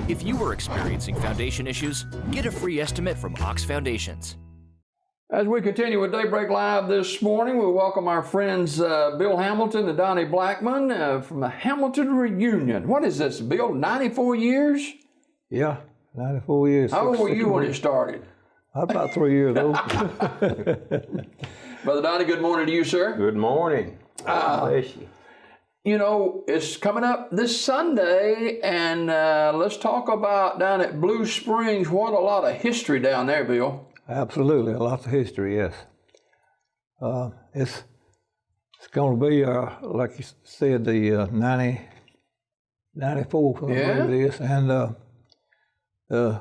If you are experiencing foundation issues, get a free estimate from Ox Foundations. As we continue with Daybreak Live this morning, we welcome our friends Bill Hamilton and Donnie Blackmon from the Hamilton Reunion. What is this, Bill, 94 years? Yeah, 94 years. How old were you when it started? About 3 years old. Brother Donnie, good morning to you, sir. Good morning. Bless you. You know, it's coming up this Sunday, and let's talk about down at Blue Springs. What a lot of history down there, Bill. Absolutely, lots of history, yes. It's going to be, like you said, the 94th, I believe it is, and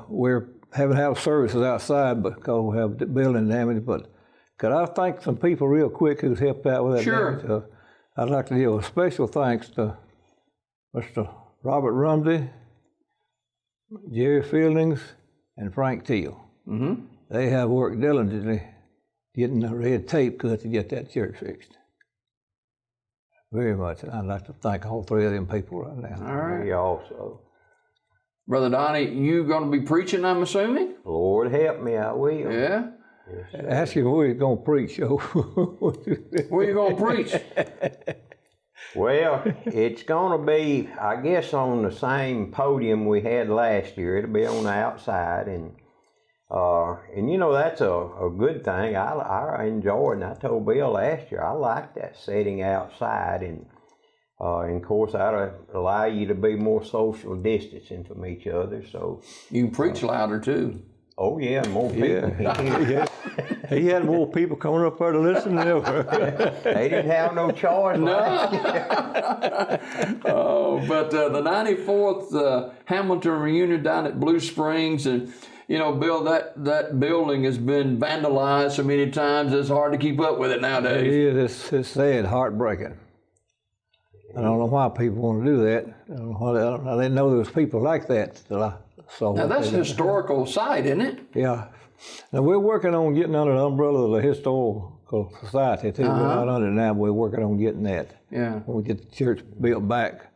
we're having to have services outside because we have the building damage. But could I thank some people real quick who's helped out with that damage? I'd like to give a special thanks to Mr. Robert Rumsey, Jerry Fieldings, and Frank Teal. Mm-hmm. They have worked diligently getting the red tape cut to get that church fixed. Very much. And I'd like to thank all three of them people right now. All right. Me also. Brother Donnie, you going to be preaching, I'm assuming? Lord help me, I will. Yeah? Yes, Ask him where he's going to preach. Where you going to preach? Well, it's going to be, I guess, on the same podium we had last year. It'll be on the outside, and you know, that's a good thing. I enjoyed it, and I told Bill last year I like that setting outside, and of course that'll allow you to be more social distancing from each other. So you can preach louder too. Oh yeah, more people. Yeah. He had more people coming up there to listen than ever. They didn't have no choice. No. Oh, but the 94th Hamilton Reunion down at Blue Springs, and you know, Bill, that building has been vandalized so many times it's hard to keep up with it nowadays. It is. It's sad, heartbreaking. I don't know why people want to do that. I didn't know there was people like that till I saw. Now that's a historical site, isn't it? Yeah. Now we're working on getting under the umbrella of the Historical Society too. We're not under it now, but we're working on getting that. Yeah. When we get the church built back,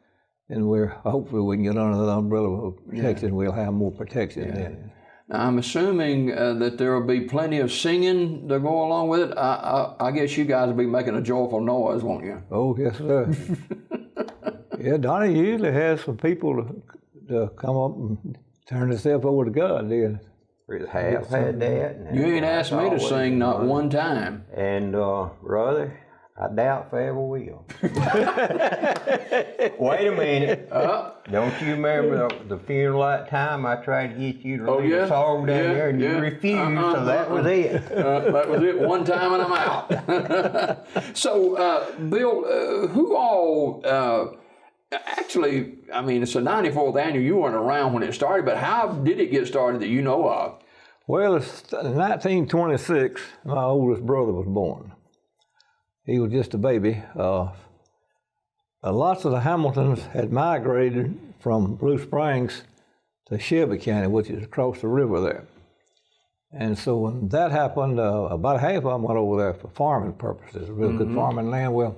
and hopefully we can get under the umbrella of protection. Yeah. We'll have more protection then. Now, I'm assuming that there will be plenty of singing to go along with it. I guess you guys will be making a joyful noise, won't you? Oh, yes, sir. Yeah, Donnie usually has some people to come up and turn themselves over to God. Then. Have had that. You ain't asked me to sing not one time. And brother, I doubt if I ever will. Wait a minute. Don't you remember the funeral that time I tried to get you to lead a song down there and you refused, so that was it. That was it, one time and I'm out. So, Bill, who all, actually, I mean, it's the 94th annual, you weren't around when it started, but how did it get started that you know of? Well, in 1926, my oldest brother was born. He was just a baby. Lots of the Hamiltons had migrated from Blue Springs to Shelby County, which is across the river there. And so when that happened, about half of them went over there for farming purposes, real good farming land. Well,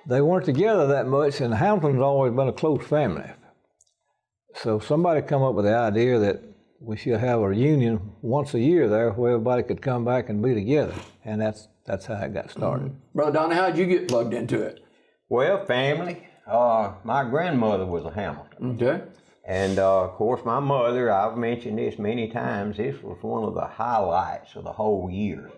they weren't together that much, and the Hamiltons always been a close family. So somebody come up with the idea that we should have a reunion once a year there where everybody could come back and be together, and that's how it got started. Brother Donnie, how did you get plugged into it? Well, family. My grandmother was a Hamilton. Okay. And of course, my mother, I've mentioned this many times, this was one of the highlights of the whole year.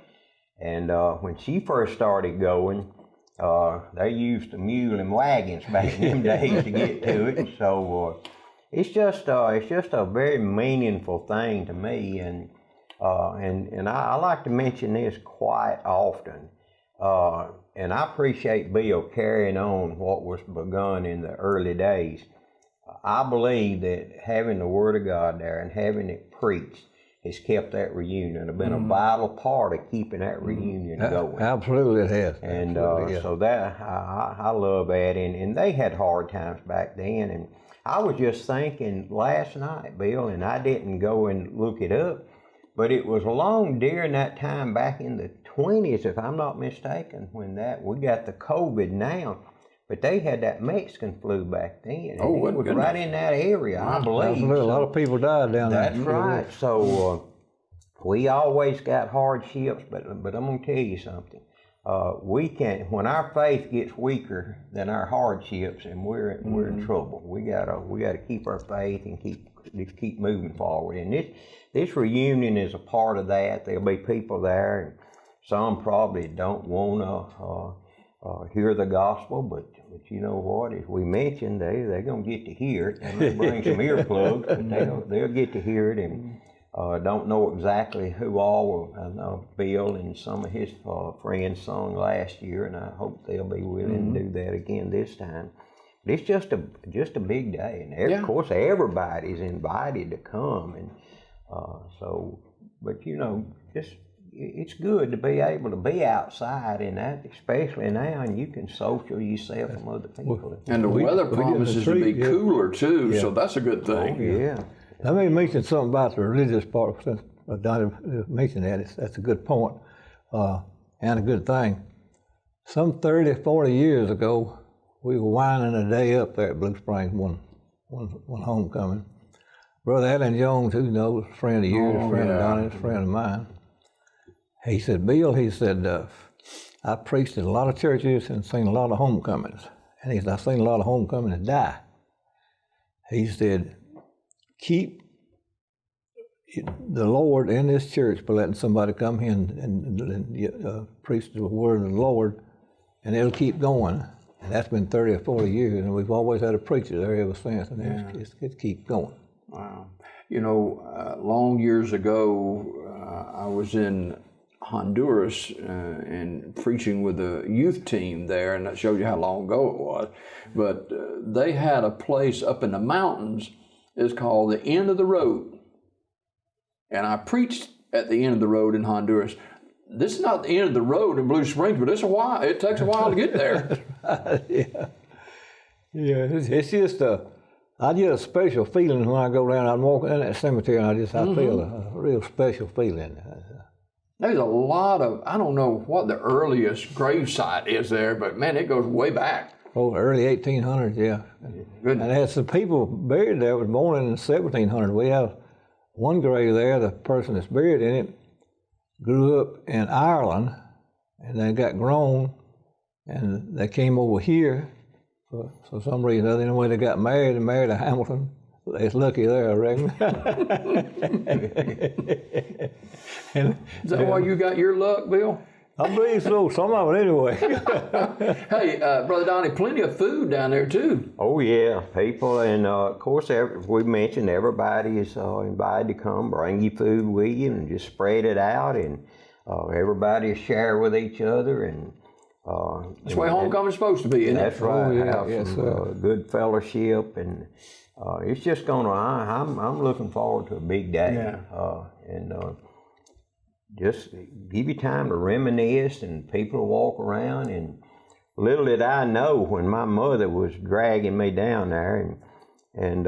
And when she first started going, they used the mule and wagons back in them days to get to it. So it's just a very meaningful thing to me, and I like to mention this quite often. And I appreciate Bill carrying on what was begun in the early days. I believe that having the Word of God there and having it preached has kept that reunion. It's been a vital part of keeping that reunion going. Absolutely it has. And so that, I love that. And they had hard times back then. And I was just thinking last night, Bill, and I didn't go and look it up, but it was along during that time back in the 20s, if I'm not mistaken, when we got the COVID now. But they had that Mexican flu back then. Oh, and it was right in that area, I believe. A lot of people died down there. That's right. So we always got hardships, but I'm going to tell you something. We can, when our faith gets weaker than our hardships, and we're in trouble. We gotta keep our faith and keep moving forward. And this reunion is a part of that. There'll be people there, and some probably don't want to hear the gospel, but you know what? As we mentioned, they're gonna get to hear it. And they'll bring some earplugs, but they'll get to hear it. And don't know exactly who all. I know Bill and some of his friends sung last year, and I hope they'll be willing to do that again this time. But it's just a big day, and of course everybody's invited to come, and but you know, it's good to be able to be outside in that, especially now, and you can social yourself from other people. And the weather promises to be cooler too, so that's a good thing. Oh, yeah. Let me mention something about the religious part, since Donnie mentioned that. That's a good point and a good thing. Some 30, 40 years ago, we were winding a day up there at Blue Springs, one homecoming. Brother Alan Jones, who knows, a friend of yours, friend of Donnie's, a friend of mine. He said, Bill, he said, I preached at a lot of churches and seen a lot of homecomings. And he said, I've seen a lot of homecomings die. He said, keep the Lord in this church by letting somebody come here and preach the word of the Lord, and it'll keep going. And that's been 30 or 40 years, and we've always had a preacher there ever since, and it keeps going. Wow. You know, long years ago, I was in Honduras and preaching with a youth team there, and that shows you how long ago it was. But they had a place up in the mountains. It's called the End of the Road. And I preached at the end of the road in Honduras. This is not the end of the road in Blue Springs, but it takes a while to get there. It's just I get a special feeling when I go down. I'm walking in that cemetery, and I feel a real special feeling. There's a lot of, I don't know what the earliest grave site is there, but man, it goes way back. Oh, early 1800s, yeah. Good. And there's some people buried there was born in the 1700s. We have one grave there. The person that's buried in it grew up in Ireland, and they got grown, and they came over here for some reason. The only way they got married and married a Hamilton. It's lucky there, I reckon. Is that why you got your luck, Bill? I believe so, some of it anyway. Hey, Brother Donnie, plenty of food down there too. Oh yeah, people, and of course we mentioned everybody is invited to come, bring your food with you, and just spread it out, and everybody is share with each other, and that's the way homecoming's supposed to be, isn't it? That's right. Oh, yeah, Have some good fellowship, and it's just gonna. I'm looking forward to a big day, and just give you time to reminisce, and people to walk around. And little did I know, when my mother was dragging me down there, and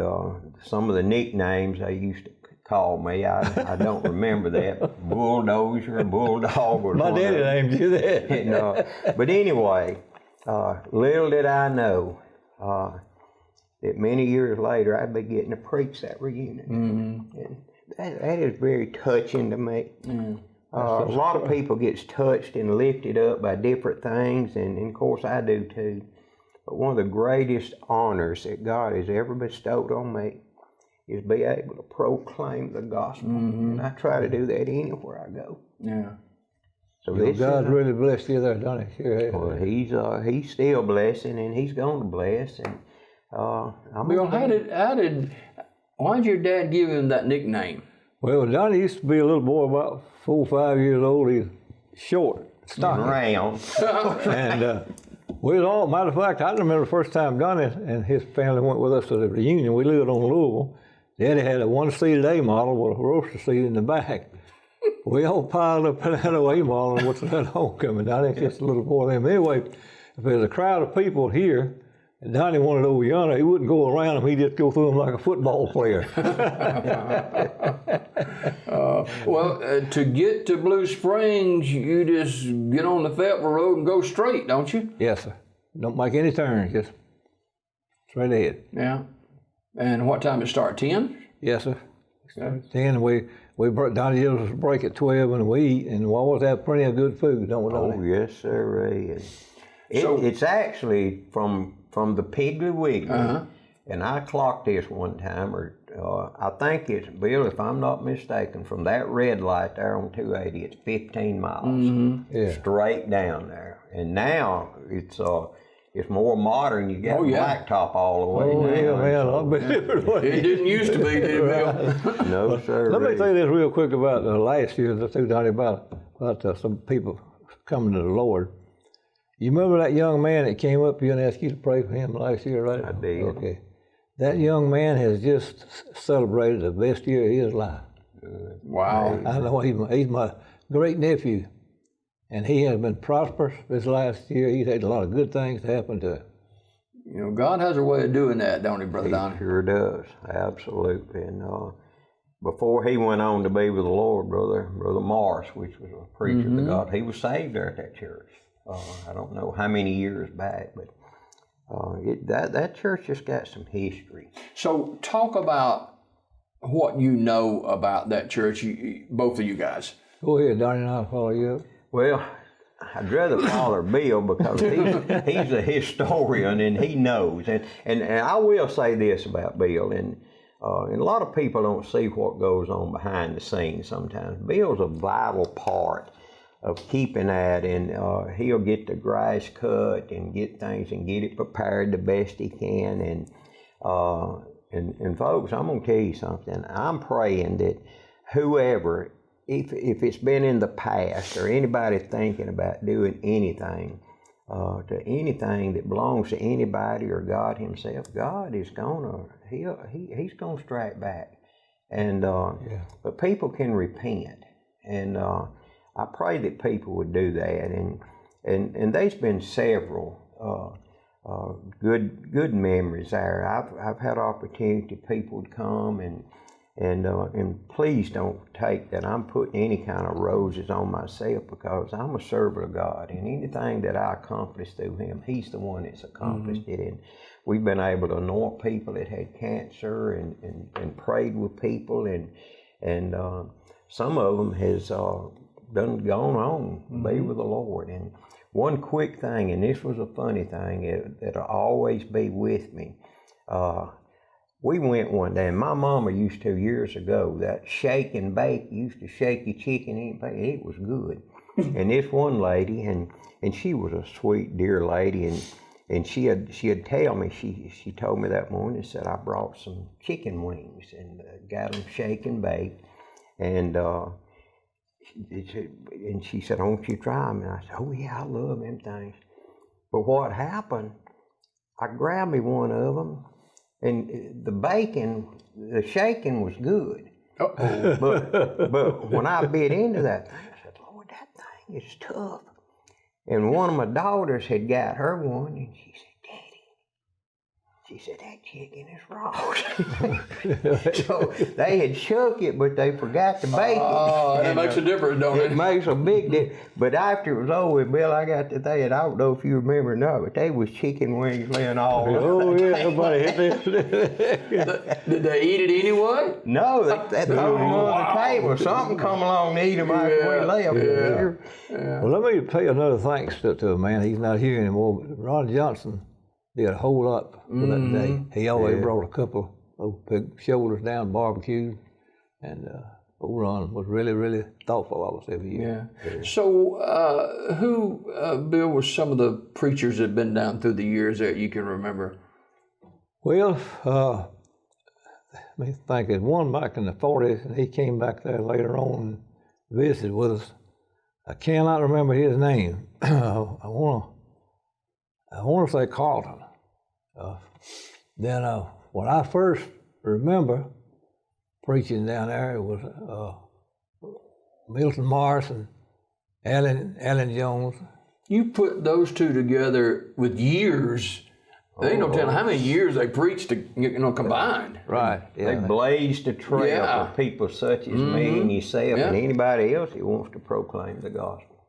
some of the nicknames they used to call me, I don't remember that, bulldozer, bulldog. Or my daddy named you that. And, but anyway, little did I know that many years later I'd be getting to preach that reunion. And that is very touching to me. A lot of people gets touched and lifted up by different things, and of course I do too. But one of the greatest honors that God has ever bestowed on me is be able to proclaim the gospel, and I try to do that anywhere I go. Yeah. So God's really blessed you there, Donnie. Sure. Well, he's still blessing, and he's going to bless. And Bill, why did your dad give him that nickname? Well, Donnie used to be a little boy about 4 or 5 years old. He's short, stocky, round. and we was all. Matter of fact, I remember the first time Donnie and his family went with us to the reunion. We lived on Louisville. Daddy had a one-seated A model with a roaster seat in the back. We all piled up in that A model and went to that homecoming. I think just a little boy then. Anyway, if there's a crowd of people here, and Donnie wanted over yonder, he wouldn't go around them. He'd just go through them like a football player. To get to Blue Springs, you just get on the Fayetteville Road and go straight, don't you? Yes, sir. Don't make any turns, just straight ahead. Yeah. And what time it start? 10? Yes, sir. Okay. 10. Donnie gives us a break at 12, and we eat, and we always have plenty of good food, don't we, Donnie? Oh, yes, sir. It's actually from the Piggly Wiggly, and I clocked this one time, I think it's, Bill, if I'm not mistaken, from that red light there on 280, it's 15 miles straight down there. And now it's more modern. You got blacktop all the way now. It didn't used to be, did it, Bill? No, sir. Let me say this real quick about last year, too, Donnie, about some people coming to the Lord. You remember that young man that came up here and asked you to pray for him last year, right? I did. Okay. That young man has just celebrated the best year of his life. Wow. I know he's my great nephew, and he has been prosperous this last year. He's had a lot of good things to happen to him. You know, God has a way of doing that, don't he, Brother Donnie? He sure does, absolutely. And before he went on to be with the Lord, Brother Morris, which was a preacher to God, he was saved there at that church. I don't know how many years back, but that church just got some history. So talk about what you know about that church, both of you guys. Go ahead, Donnie, and I'll follow you up. Well, I'd rather follow Bill because he's a historian and he knows. And I will say this about Bill, and a lot of people don't see what goes on behind the scenes sometimes. Bill's a vital part of keeping that, and he'll get the grass cut and get things and get it prepared the best he can. And folks, I'm gonna tell you something. I'm praying that whoever, if it's been in the past or anybody thinking about doing anything to anything that belongs to anybody or God Himself, God is He's gonna strike back. And but people can repent, and I pray that people would do that, and there's been several good memories there. I've had opportunity people to come, and please don't take that I'm putting any kind of roses on myself, because I'm a servant of God, and anything that I accomplish through Him, He's the one that's accomplished it. And we've been able to anoint people that had cancer, and prayed with people, and some of them has gone on to be with the Lord. And one quick thing, and this was a funny thing that'll always be with me. We went one day, and my mama used to years ago, that shake and bake, used to shake your chicken and bake. It was good. And this one lady, and she was a sweet, dear lady, and she'd tell me, she told me that morning, said, I brought some chicken wings and got them shake and baked, and she said, I want you to try them. And I said, oh yeah, I love them things. But what happened, I grabbed me one of them, and the shaking was good. But when I bit into that thing, I said, Lord, that thing is tough. And one of my daughters had got her one, and she said, Daddy, she said, that chicken is raw. So they had shook it, but they forgot to bake it. Oh, that makes a difference, don't it? It makes a big difference. But after it was over with, Bill, I got to think, I don't know if you remember or not, but they was chicken wings laying all over. Oh, yeah, everybody hit this. Did they eat it anyway? No, they threw them on the table. Something come along and eat them after we left. Yeah. Well, let me pay another thanks to a man. He's not here anymore, but Ron Johnson did a whole lot for that day. He always brought a couple of big shoulders down, barbecue, and old Ron was really, really thoughtful of us every year. Yeah. So, who, Bill, was some of the preachers that have been down through the years that you can remember? Well, let me think. There's one back in the 40s, and he came back there later on and visited with us. I cannot remember his name. I want to say Carlton. Then what I first remember preaching down there, it was Milton Morris and Alan Jones. You put those two together with years. There ain't no telling how many years they preached, combined. Right. Yeah. They blazed a trail for people such as me and yourself and anybody else who wants to proclaim the gospel.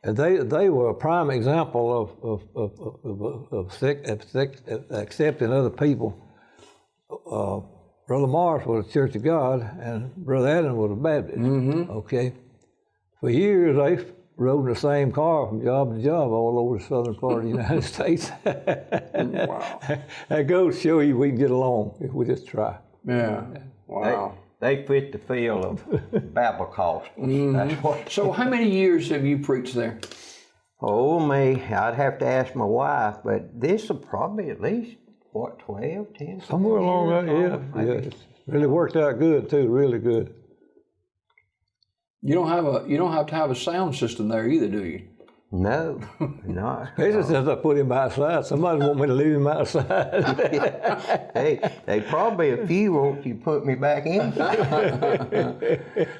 And they were a prime example of accepting other people. Brother Morris was a Church of God, and Brother Adam was a Baptist. Okay, for years they rode in the same car from job to job all over the southern part of the United States. Wow. That goes to show you we can get along if we just try. Yeah. Wow. They fit the feel of Bible Costals. That's what. So how many years have you preached there? Oh, me, I'd have to ask my wife, but this will probably at least, 12, 10? Somewhere along that, yeah. It's really worked out good too, really good. You don't have to have a sound system there either, do you? No, not. Especially since I put him outside. Somebody want me to leave him outside. They probably a few want you to put me back in.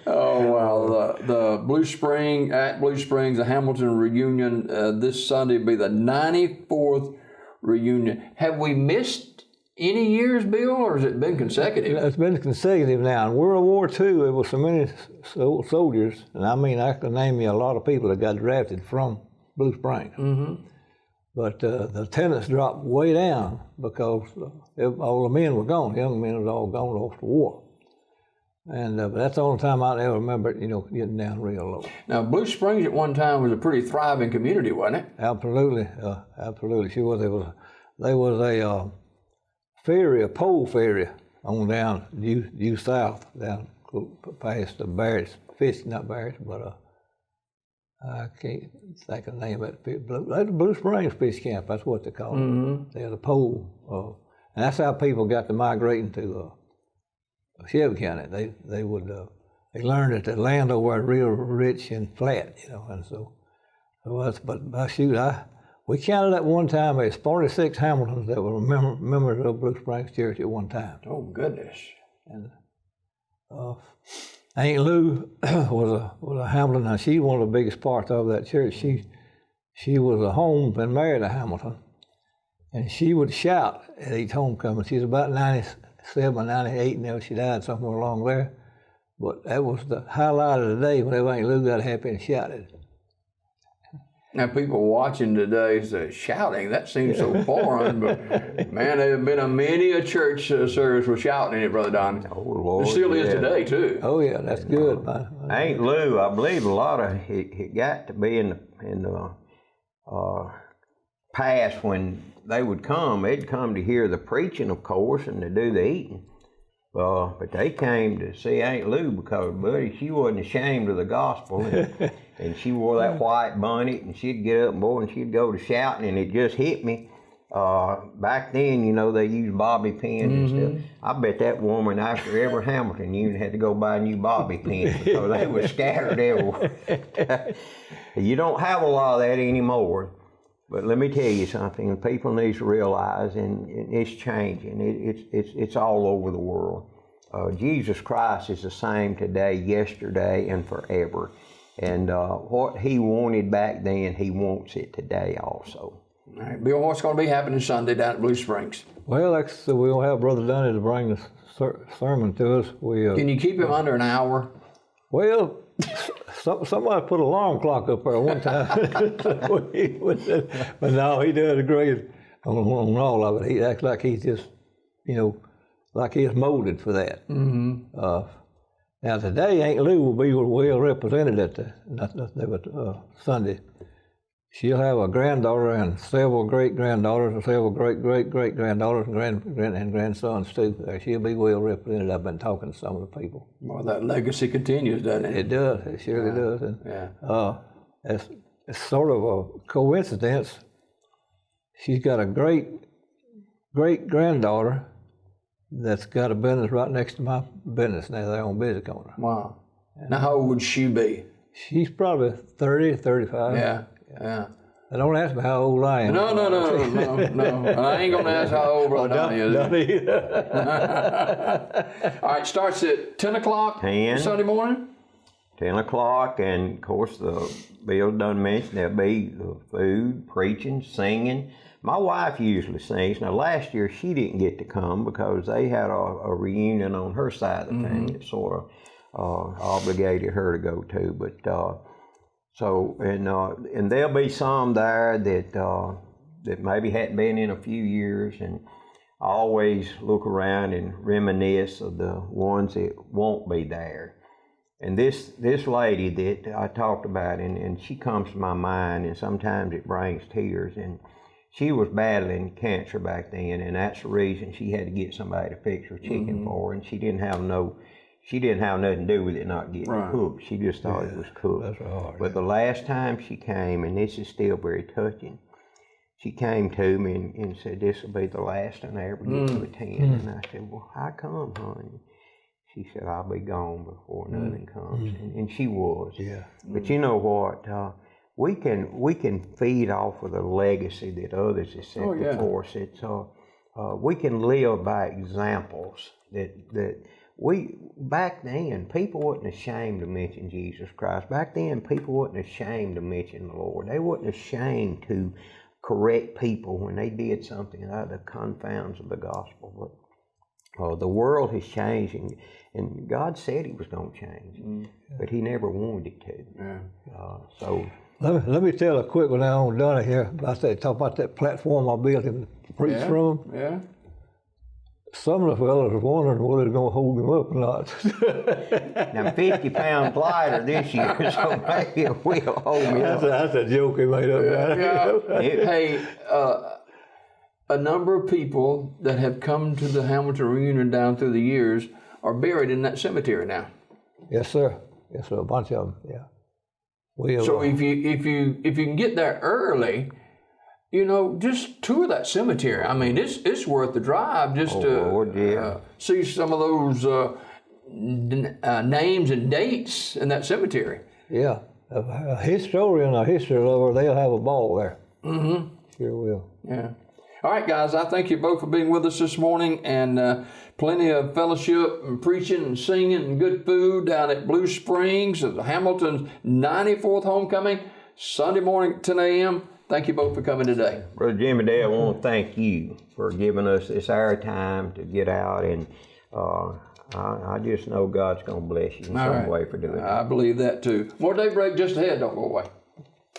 Oh wow! The Blue Springs, the Hamilton reunion this Sunday will be the 94th reunion. Have we missed any years, Bill, or has it been consecutive? It's been consecutive now. In World War II, there were so many soldiers, and I mean, I can name you a lot of people that got drafted from Blue Springs. But the attendance dropped way down because all the men were gone. Young men was all gone off to war. And but that's the only time I ever remember it, getting down real low. Now, Blue Springs at one time was a pretty thriving community, wasn't it? Absolutely, absolutely. Sure, there was a ferry, a pole ferry, on down due south, down past the Barrett's fish, not Barrett's, but I can't think of the name of it. Blue Springs Fish Camp, that's what they call it. There's a pole, and that's how people got to migrating to Shelby County. They learned that the land over there real rich and flat, and so we counted at one time there's 46 Hamiltons that were members of Blue Springs Church at one time. Oh goodness! And Aunt Lou was a Hamilton. Now she's one of the biggest parts of that church. She was a home and married a Hamilton, and she would shout at each homecoming. She's about 97, 98 now. She died somewhere along there. But that was the highlight of the day whenever Aunt Lou got happy and shouted. Now, people watching today say, shouting, that seems so foreign, but man, there have been many a church service with shouting in it, Brother Donnie. Oh, Lord. There still is today, too. Oh, yeah, that's good. Aunt Lou, I believe a lot of it got to be in the past when they would come. They'd come to hear the preaching, of course, and to do the eating. But they came to see Aunt Lou because, buddy, she wasn't ashamed of the gospel. And she wore that white bonnet, and she'd get up, boy, and she'd go to shouting, and it just hit me. Back then, they used bobby pins and stuff. I bet that woman, after every Hamilton union, had to go buy new bobby pins because they were scattered everywhere. You don't have a lot of that anymore. But let me tell you something, people need to realize, and it's changing. It's all over the world. Jesus Christ is the same today, yesterday, and forever. And what he wanted back then, he wants it today also. All right, Bill, what's going to be happening Sunday down at Blue Springs? Well, we'll have Brother Donnie to bring the sermon to us. Can you keep him under an hour? Well, somebody put an alarm clock up there one time. But no, he does great on all of it. He acts like he's just, like he's molded for that. Now today, Aunt Lou will be well represented at the Sunday. She'll have a granddaughter and several great-granddaughters and several great-great-great-granddaughters and grandsons too. She'll be well represented. I've been talking to some of the people. Well, that legacy continues, doesn't it? It does. It surely does. And it's sort of a coincidence. She's got a great-granddaughter that's got a business right next to my business now. They're on business corner. Wow. Now, how old would she be? She's probably 30, 35. Yeah. Don't ask me how old I am. No. And I ain't going to ask how old Brother Donnie is. All right, starts at 10 o'clock Sunday morning? 10 o'clock, and of course, Bill done mentioned there'll be the food, preaching, singing. My wife usually sings. Now, last year she didn't get to come because they had a reunion on her side of the family. It sort of obligated her to go to. But So, and there'll be some there that maybe hadn't been in a few years, and I always look around and reminisce of the ones that won't be there. And this lady that I talked about, and she comes to my mind, and sometimes it brings tears. And she was battling cancer back then, and that's the reason she had to get somebody to fix her chicken for her. And she didn't have nothing to do with it not getting cooked. She just thought it was cooked. That's hard. But the last time she came, and this is still very touching, she came to me and said, "This will be the last time I ever get to attend." And I said, "Well, how come, honey?" She said, "I'll be gone before nothing comes." And she was. Yeah. But you know what? We can feed off of the legacy that others have set before us. It's we can live by examples that we, back then, people wasn't ashamed to mention Jesus Christ. Back then, people wasn't ashamed to mention the Lord. They wasn't ashamed to correct people when they did something out of the confounds of the gospel. But the world has changed, and God said He was going to change, but He never wanted it to. Yeah. So let me tell a quick one now on Donnie here. I said, talk about that platform I built and preached from. Yeah. Some of the fellas are wondering whether they're going to hold him up or not. Now, 50 pounds lighter this year, so maybe it will hold me up. That's a joke he made up. Hey, a number of people that have come to the Hamilton reunion down through the years are buried in that cemetery now. Yes, sir. Yes, sir. A bunch of them. Yeah. So if you can get there early, you know, just tour that cemetery. I mean, it's worth the drive just to see some of those names and dates in that cemetery. Yeah, a historian, a history lover, they'll have a ball there. Sure will. Yeah. All right, guys, I thank you both for being with us this morning, and plenty of fellowship and preaching and singing and good food down at Blue Springs at Hamilton's 94th homecoming, Sunday morning, 10 a.m. Thank you both for coming today. Brother Jimmy Dale, I want to thank you for giving us this our time to get out, and I just know God's going to bless you in some way for doing it. I believe that too. More Daybreak just ahead. Don't go away.